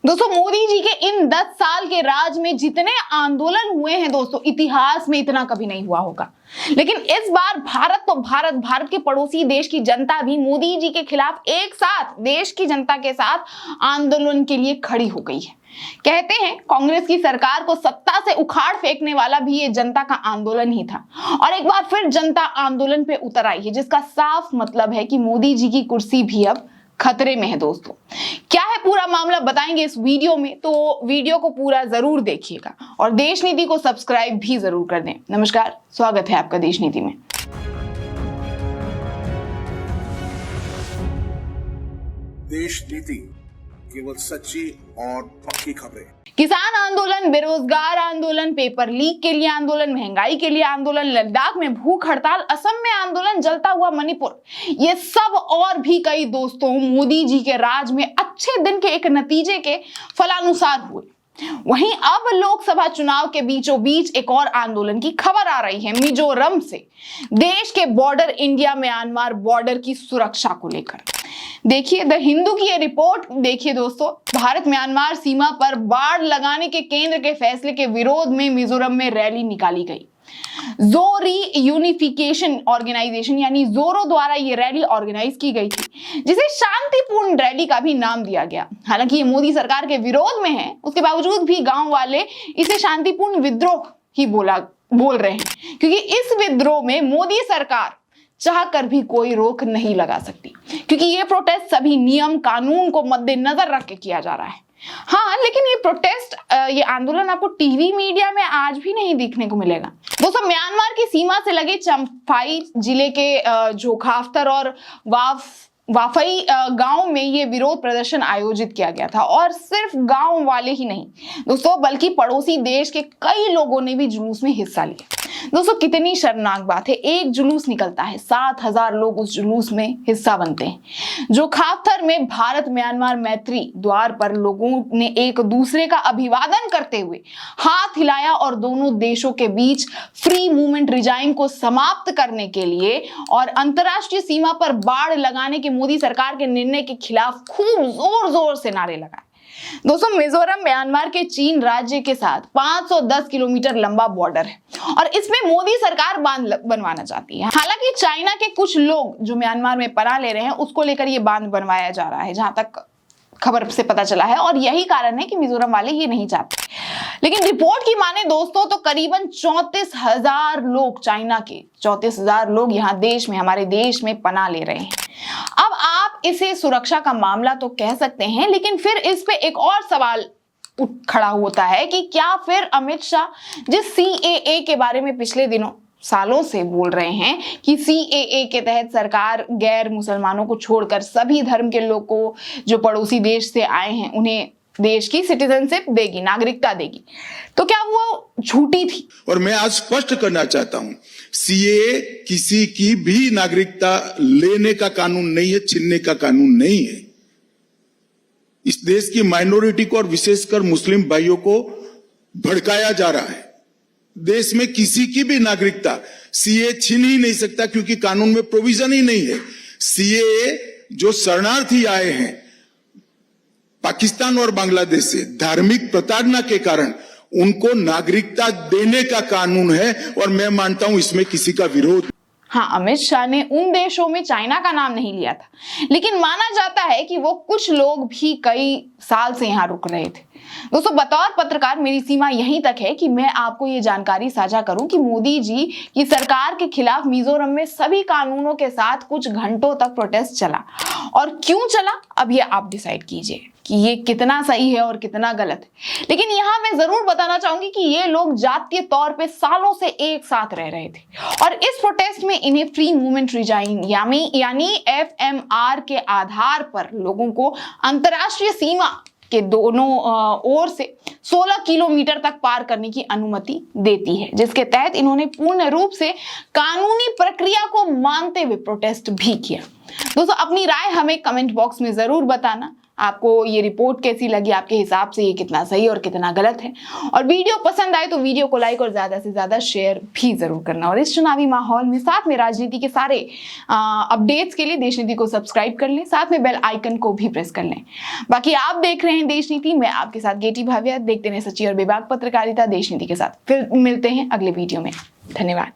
दोस्तों मोदी जी के इन 10 साल के राज में जितने आंदोलन हुए हैं दोस्तों, इतिहास में इतना कभी नहीं हुआ होगा। लेकिन इस बार भारत के पड़ोसी देश की जनता भी मोदी जी के खिलाफ एक साथ देश की जनता के साथ आंदोलन के लिए खड़ी हो गई है। कहते हैं कांग्रेस की सरकार को सत्ता से उखाड़ फेंकने वाला भी ये जनता का आंदोलन ही था, और एक बार फिर जनता आंदोलन पे उतर आई है, जिसका साफ मतलब है कि मोदी जी की कुर्सी भी अब खतरे में है। दोस्तों क्या है पूरा मामला बताएंगे इस वीडियो में, तो वीडियो को पूरा जरूर देखिएगा और देश नीति को सब्सक्राइब भी जरूर कर दें। नमस्कार, स्वागत है आपका देश नीति में। देश नीति केवल सच्ची और पक्की खबरें। किसान आंदोलन, बेरोजगार आंदोलन, पेपर लीक के लिए आंदोलन, महंगाई के लिए आंदोलन, लद्दाख में भूख हड़ताल, असम में आंदोलन, जलता हुआ मणिपुर, ये सब और भी कई दोस्तों मोदी जी के राज में अच्छे दिन के एक नतीजे के फलानुसार हुए। वहीं अब लोकसभा चुनाव के बीचों बीच एक और आंदोलन की खबर आ रही है मिजोरम से, देश के बॉर्डर इंडिया म्यांमार बॉर्डर की सुरक्षा को लेकर। देखिए द हिंदू की ये रिपोर्ट देखिए दोस्तों, भारत म्यांमार सीमा पर बाड़ लगाने के केंद्र के फैसले के विरोध में मिजोरम में रैली निकाली गई। जोरी यूनिफिकेशन ऑर्गेनाइजेशन यानी जोरो द्वारा ये रैली ऑर्गेनाइज की गई थी, जिसे शांतिपूर्ण रैली का भी नाम दिया गया। हालांकि ये मोदी सरकार के विरोध में है, उसके बावजूद भी गांव वाले इसे शांतिपूर्ण विद्रोह ही बोल रहे हैं, क्योंकि इस विद्रोह में मोदी सरकार चाहकर भी कोई रोक नहीं लगा सकती, क्योंकि ये प्रोटेस्ट सभी नियम कानून को मद्देनजर रख के किया जा रहा है। हाँ, लेकिन ये प्रोटेस्ट, ये आंदोलन आपको टीवी मीडिया में आज भी नहीं देखने को मिलेगा। दोस्तों म्यांमार की सीमा से लगे चंफाई जिले के जोखाफ्तर और वाफई गांव में ये विरोध प्रदर्शन आयोजित किया गया था, और सिर्फ गांव वाले ही नहीं दोस्तों, बल्कि पड़ोसी देश के कई लोगों ने भी जुलूस में हिस्सा लिया। दोस्तों कितनी शर्मनाक बात है, एक जुलूस निकलता है, 7,000 लोग उस जुलूस में हिस्सा बनते हैं। जो खाफ्तर में भारत म्यांमार मैत्री द्वार पर लोगों ने एक दूसरे का अभिवादन करते हुए हाथ हिलाया और दोनों देशों के बीच फ्री मूवमेंट रिजाइम को समाप्त करने के लिए और अंतरराष्ट्रीय सीमा पर बाड़ लगाने के मोदी सरकार के निर्णय के खिलाफ खूब जोर जोर से नारे लगाए। दोस्तों मिजोरम म्यांमार के चीन राज्य के साथ 510 किलोमीटर लंबा बॉर्डर है, और इसमें मोदी सरकार बांध बनवाना चाहती है। हालांकि चाइना के कुछ लोग जो म्यांमार में पनाह ले रहे हैं, उसको लेकर ये बांध बनवाया जा रहा है, जहां तक खबर से पता चला है, और यही कारण है कि मिजोरम वाले ये नहीं चाहते। लेकिन रिपोर्ट की माने दोस्तों तो करीबन 34,000 लोग, चाइना के 34,000 लोग यहाँ देश में, हमारे देश में पनाह ले रहे हैं। अब आप इसे सुरक्षा का मामला तो कह सकते हैं, लेकिन फिर इस पे एक और सवाल उठ खड़ा होता है कि क्या फिर अमित शाह जिस CAA के बारे में पिछले दिनों सालों से बोल रहे हैं कि CAA के तहत सरकार गैर मुसलमानों को छोड़कर सभी धर्म के लोग को जो पड़ोसी देश से आए हैं उन्हें देश की सिटीजनशिप देगी, नागरिकता देगी, तो क्या वो झूठी थी? और मैं आज स्पष्ट करना चाहता हूं, CAA किसी की भी नागरिकता लेने का कानून नहीं है, छीनने का कानून नहीं है। इस देश की माइनॉरिटी को और विशेषकर मुस्लिम भाइयों को भड़काया जा रहा है। देश में किसी की भी नागरिकता CAA छीन ही नहीं सकता, क्योंकि कानून में प्रोविजन ही नहीं है। CAA जो शरणार्थी आए हैं पाकिस्तान और बांग्लादेश से धार्मिक प्रताड़ना के कारण, उनको नागरिकता देने का कानून है, और मैं मानता हूं इसमें किसी का विरोध। हाँ, अमित शाह ने उन देशों में चाइना का नाम नहीं लिया था, लेकिन माना जाता है कि वो कुछ लोग भी कई साल से यहाँ रुक रहे थे। दोस्तों बतौर पत्रकार मेरी सीमा यहीं तक है कि मैं आपको ये जानकारी साझा करूं कि मोदी जी की सरकार के खिलाफ मिजोरम में सभी कानूनों के साथ कुछ घंटों तक प्रोटेस्ट चला, और क्यों चला अब ये आप डिसाइड कीजिए कि ये कितना सही है और कितना गलत है। लेकिन यहाँ मैं जरूर बताना चाहूंगी कि ये लोग जातीय तौर पे सालों से एक साथ रह रहे थे, और इस प्रोटेस्ट में इन्हें फ्री मूवमेंट रिजाइम यानी FMR के आधार पर लोगों को अंतरराष्ट्रीय सीमा के दोनों ओर से 16 किलोमीटर तक पार करने की अनुमति देती है, जिसके तहत इन्होंने पूर्ण रूप से कानूनी प्रक्रिया को मानते हुए प्रोटेस्ट भी किया। दोस्तों अपनी राय हमें कमेंट बॉक्स में जरूर बताना। आपको ये रिपोर्ट कैसी लगी, आपके हिसाब से ये कितना सही और कितना गलत है। और वीडियो पसंद आए तो वीडियो को लाइक और ज्यादा से ज्यादा शेयर भी जरूर करना। और इस चुनावी माहौल में साथ में राजनीति के सारे अपडेट्स के लिए देश नीति को सब्सक्राइब कर लें, साथ में बेल आइकन को भी प्रेस कर लें। बाकी आप देख रहे हैं देश नीति, मैं आपके साथ गेटी भाविया। देखते रहे सच्ची और बेबाक पत्रकारिता देश नीति के साथ। फिर मिलते हैं अगले वीडियो में। धन्यवाद।